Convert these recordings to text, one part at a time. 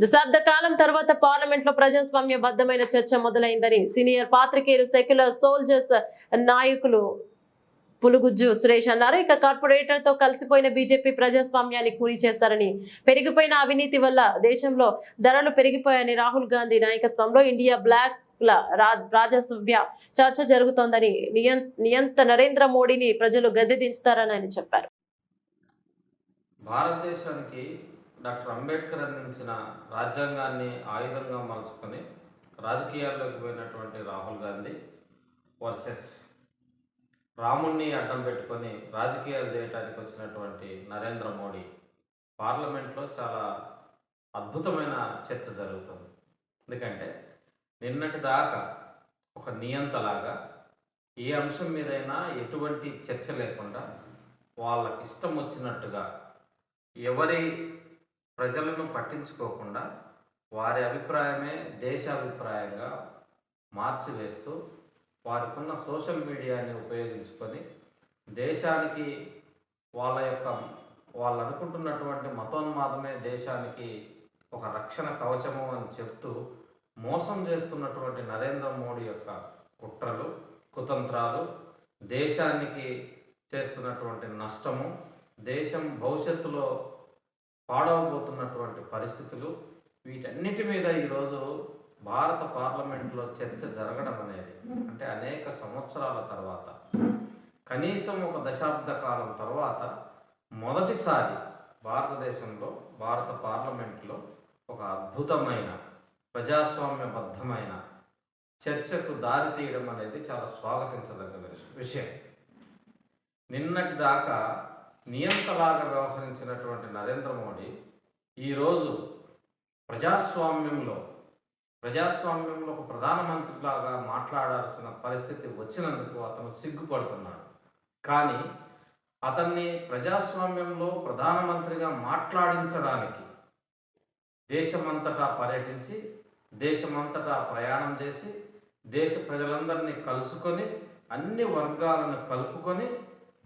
దశాబ్ద కాలం తర్వాత పార్లమెంట్ లో ప్రజాస్వామ్యబద్ధమైన చర్చ మొదలైందని సీనియర్ పాత్రికేయులు సెక్యులర్ సోల్జర్స్ నాయకులు పులుగుజ్జు సురేష్ అన్నారు. ఇక కార్పొరేటర్ తో కలిసిపోయిన బీజేపీ ప్రజాస్వామ్యాన్ని కూలి చేస్తారని, పెరిగిపోయిన అవినీతి వల్ల దేశంలో ధరలు పెరిగిపోయాయని, రాహుల్ గాంధీ నాయకత్వంలో ఇండియా బ్లాక్ రాజసభ్య చర్చ జరుగుతోందని, నియంత నరేంద్ర మోడీని ప్రజలు గద్దె దించుతారని ఆయన చెప్పారు. భారతదేశానికి డాక్టర్ అంబేద్కర్ అందించిన రాజ్యాంగాన్ని ఆయుధంగా మలుచుకొని రాజకీయాల్లోకి పోయినటువంటి రాహుల్ గాంధీ వర్సెస్ రాముణ్ణి అడ్డం పెట్టుకొని రాజకీయాలు చేయడానికి వచ్చినటువంటి నరేంద్ర మోడీ పార్లమెంట్లో చాలా అద్భుతమైన చర్చ జరుగుతుంది. ఎందుకంటే నిన్నటి దాకా ఒక నియంతలాగా ఏ అంశం మీదైనా ఎటువంటి చర్చ లేకుండా వాళ్ళకి ఇష్టం వచ్చినట్టుగా ఎవరి ప్రజలను పట్టించుకోకుండా వారి అభిప్రాయమే దేశ అభిప్రాయంగా మార్చివేస్తూ వారికున్న సోషల్ మీడియాని ఉపయోగించుకొని దేశానికి వాళ్ళు అనుకుంటున్నటువంటి మతోన్మాదమే దేశానికి ఒక రక్షణ కవచము అని చెప్తూ మోసం చేస్తున్నటువంటి నరేంద్ర మోడీ యొక్క కుట్రలు, కుతంత్రాలు, దేశానికి చేస్తున్నటువంటి నష్టము, దేశం భవిష్యత్తులో పాడవబోతున్నటువంటి పరిస్థితులు, వీటన్నిటి మీద ఈరోజు భారత పార్లమెంట్లో చర్చ జరగడం అనేది, అంటే అనేక సంవత్సరాల తర్వాత, కనీసం ఒక దశాబ్ద కాలం తర్వాత మొదటిసారి భారతదేశంలో భారత పార్లమెంట్లో ఒక అద్భుతమైన ప్రజాస్వామ్యబద్ధమైన చర్చకు దారి తీయడం అనేది చాలా స్వాగతించదగ్గ విషయం. నిన్నటి దాకా నియంతలాగా వ్యవహరించినటువంటి నరేంద్ర మోడీ ఈరోజు ప్రజాస్వామ్యంలో ఒక ప్రధానమంత్రిలాగా మాట్లాడాల్సిన పరిస్థితి వచ్చినందుకు అతను సిగ్గుపడుతున్నాడు. కానీ అతన్ని ప్రజాస్వామ్యంలో ప్రధానమంత్రిగా మాట్లాడించడానికి దేశమంతటా పర్యటించి, దేశమంతటా ప్రయాణం చేసి, దేశ ప్రజలందరినీ కలుసుకొని, అన్ని వర్గాలను కలుపుకొని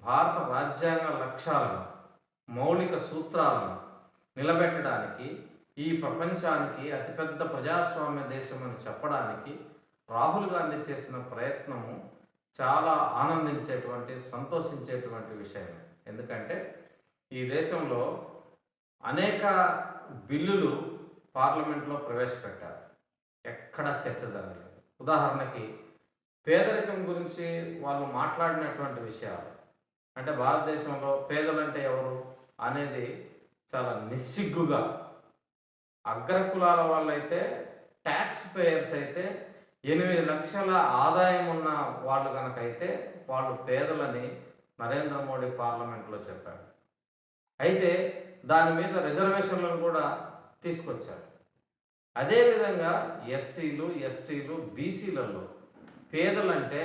భారత రాజ్యాంగ లక్ష్యాలను, మౌలిక సూత్రాలను నిలబెట్టడానికి, ఈ ప్రపంచానికి అతిపెద్ద ప్రజాస్వామ్య దేశం అని చెప్పడానికి రాహుల్ గాంధీ చేసిన ప్రయత్నము చాలా ఆనందించేటువంటి, సంతోషించేటువంటి విషయం. ఎందుకంటే ఈ దేశంలో అనేక బిల్లులు పార్లమెంట్లో ప్రవేశపెట్టారు, ఎక్కడ చర్చ జరగలేదు. ఉదాహరణకి పేదరికం గురించి వాళ్ళు మాట్లాడినటువంటి విషయాలు, అంటే భారతదేశంలో పేదలంటే ఎవరు అనేది చాలా నిస్సిగ్గుగా, అగ్రకులాల వాళ్ళైతే, ట్యాక్స్ పేయర్స్ అయితే, 8 లక్షల ఆదాయం ఉన్న వాళ్ళు కనుకైతే వాళ్ళు పేదలని నరేంద్ర మోడీ పార్లమెంట్లో చెప్పారు. అయితే దాని మీద రిజర్వేషన్లను కూడా తీసుకొచ్చారు. అదేవిధంగా ఎస్సీలు, ఎస్టీలు, బీసీలలో పేదలంటే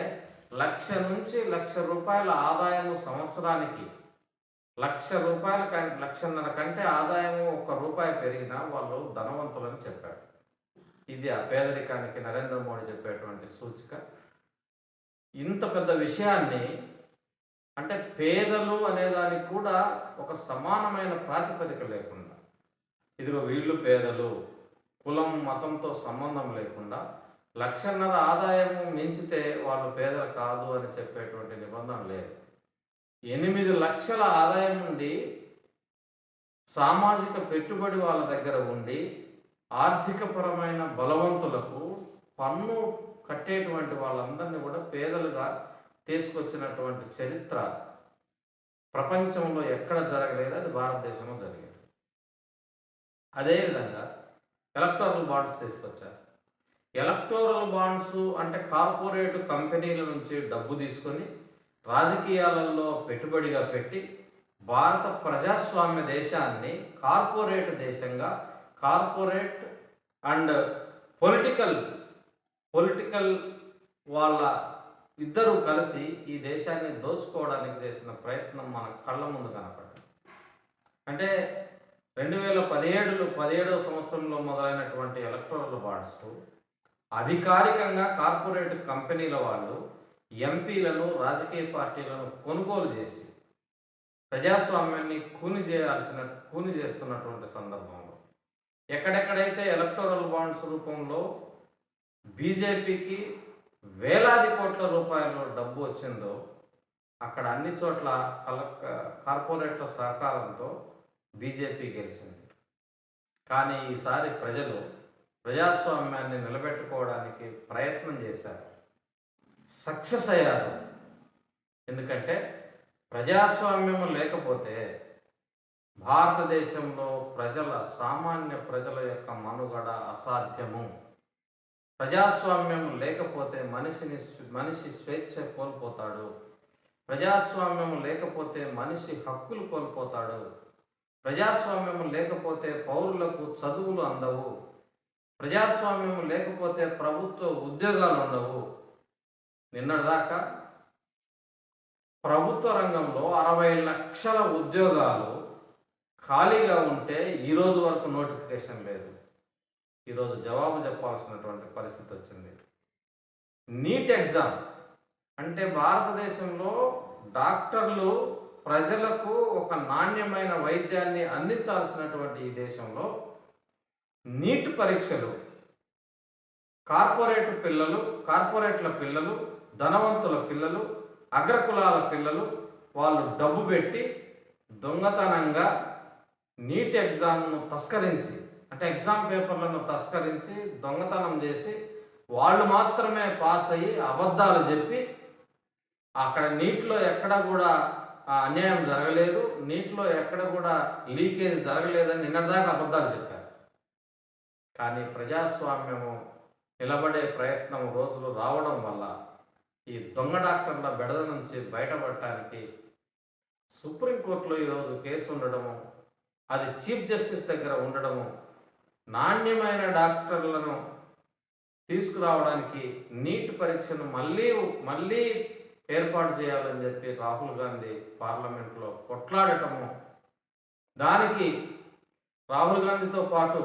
1,00,000 నుంచి 1,00,000 రూపాయల ఆదాయము సంవత్సరానికి, 1,00,000 రూపాయల 1,50,000 కంటే ఆదాయము 1 రూపాయి పెరిగినా వాళ్ళు ధనవంతులని చెప్పారు. ఇది ఆ పేదరికానికి నరేంద్ర మోడీ చెప్పేటువంటి సూచిక. ఇంత పెద్ద విషయాన్ని, అంటే పేదలు అనేదానికి కూడా ఒక సమానమైన ప్రాతిపదిక లేకుండా, ఇదిగో వీళ్ళు పేదలు, కులం మతంతో సంబంధం లేకుండా 1,50,000 ఆదాయము మించితే వాళ్ళు పేదలు కాదు అని చెప్పేటువంటి నిబంధన లేదు. 8 లక్షల ఆదాయం నుండి సామాజిక పెట్టుబడి వాళ్ళ దగ్గర ఉండి ఆర్థికపరమైన బలవంతులకు పన్ను కట్టేటువంటి వాళ్ళందరినీ కూడా పేదలుగా తీసుకొచ్చినటువంటి చరిత్ర ప్రపంచంలో ఎక్కడ జరగలేదు, అది భారతదేశంలో జరిగింది. అదేవిధంగా ఎలక్టోరల్ బాండ్స్ తీసుకొచ్చారు. ఎలక్టోరల్ బాండ్స్ అంటే కార్పొరేట్ కంపెనీల నుంచి డబ్బు తీసుకొని రాజకీయాలలో పెట్టుబడిగా పెట్టి భారత ప్రజాస్వామ్య దేశాన్ని కార్పొరేట్ దేశంగా, కార్పొరేట్ అండ్ పొలిటికల్ వాళ్ళ ఇద్దరూ కలిసి ఈ దేశాన్ని దోచుకోవడానికి చేసిన ప్రయత్నం మన కళ్ళ ముందు కనపడింది. అంటే 2017వ సంవత్సరంలో మొదలైనటువంటి ఎలక్టోరల్ బాండ్స్ అధికారికంగా కార్పొరేట్ కంపెనీల వాళ్ళు ఎంపీలను, రాజకీయ పార్టీలను కొనుగోలు చేసి ప్రజాస్వామ్యాన్ని కూని చేస్తున్నటువంటి సందర్భంలో ఎక్కడెక్కడైతే ఎలక్టోరల్ బాండ్స్ రూపంలో బీజేపీకి వేలాది కోట్ల రూపాయలు డబ్బు వచ్చిందో అక్కడ అన్ని చోట్ల కార్పొరేట్ల సహకారంతో బీజేపీ గెలిచింది. కానీ ఈసారి ప్రజలు ప్రజాస్వామ్యాన్ని నిలబెట్టుకోవడానికి ప్రయత్నం చేశారు, సక్సెస్ అయ్యారు. ఎందుకంటే ప్రజాస్వామ్యం లేకపోతే భారతదేశంలో సామాన్య ప్రజల యొక్క మనుగడ అసాధ్యము. ప్రజాస్వామ్యం లేకపోతే మనిషి స్వేచ్ఛ కోల్పోతాడు. ప్రజాస్వామ్యం లేకపోతే మనిషి హక్కులు కోల్పోతాడు. ప్రజాస్వామ్యం లేకపోతే పౌరులకు చదువులు అందవు. ప్రజాస్వామ్యం లేకపోతే ప్రభుత్వ ఉద్యోగాలు ఉండవు. నిన్నటిదాకా ప్రభుత్వ రంగంలో 60 లక్షల ఉద్యోగాలు ఖాళీగా ఉంటే ఈరోజు వరకు నోటిఫికేషన్ లేదు. ఈరోజు జవాబు చెప్పాల్సినటువంటి పరిస్థితి వచ్చింది. నీట్ ఎగ్జామ్ అంటే భారతదేశంలో డాక్టర్లు ప్రజలకు ఒక నాణ్యమైన వైద్యాన్ని అందించాల్సినటువంటి ఈ దేశంలో నీట్ పరీక్షలు కార్పొరేట్ల పిల్లలు, ధనవంతుల పిల్లలు, అగ్రకులాల పిల్లలు వాళ్ళు డబ్బు పెట్టి దొంగతనంగా నీట్ ఎగ్జామ్ను తస్కరించి, అంటే ఎగ్జామ్ పేపర్లను తస్కరించి దొంగతనం చేసి వాళ్ళు మాత్రమే పాస్ అయ్యి అబద్ధాలు చెప్పి అక్కడ నీట్లో ఎక్కడ కూడా అన్యాయం జరగలేదు, నీట్లో ఎక్కడ కూడా లీకేజ్ జరగలేదని నిన్నటిదాకా అబద్ధాలు చెప్పారు. కానీ ప్రజాస్వామ్యము నిలబడే ప్రయత్నం రోజులు రావడం వల్ల ఈ దొంగ డాక్టర్ల బెడద నుంచి బయటపడటానికి సుప్రీంకోర్టులో ఈరోజు కేసు ఉండడము, అది చీఫ్ జస్టిస్ దగ్గర ఉండడము, నాణ్యమైన డాక్టర్లను తీసుకురావడానికి నీట్ పరీక్షను మళ్ళీ ఏర్పాటు చేయాలని చెప్పి రాహుల్ గాంధీ పార్లమెంట్లో కొట్లాడటము, దానికి రాహుల్ గాంధీతో పాటు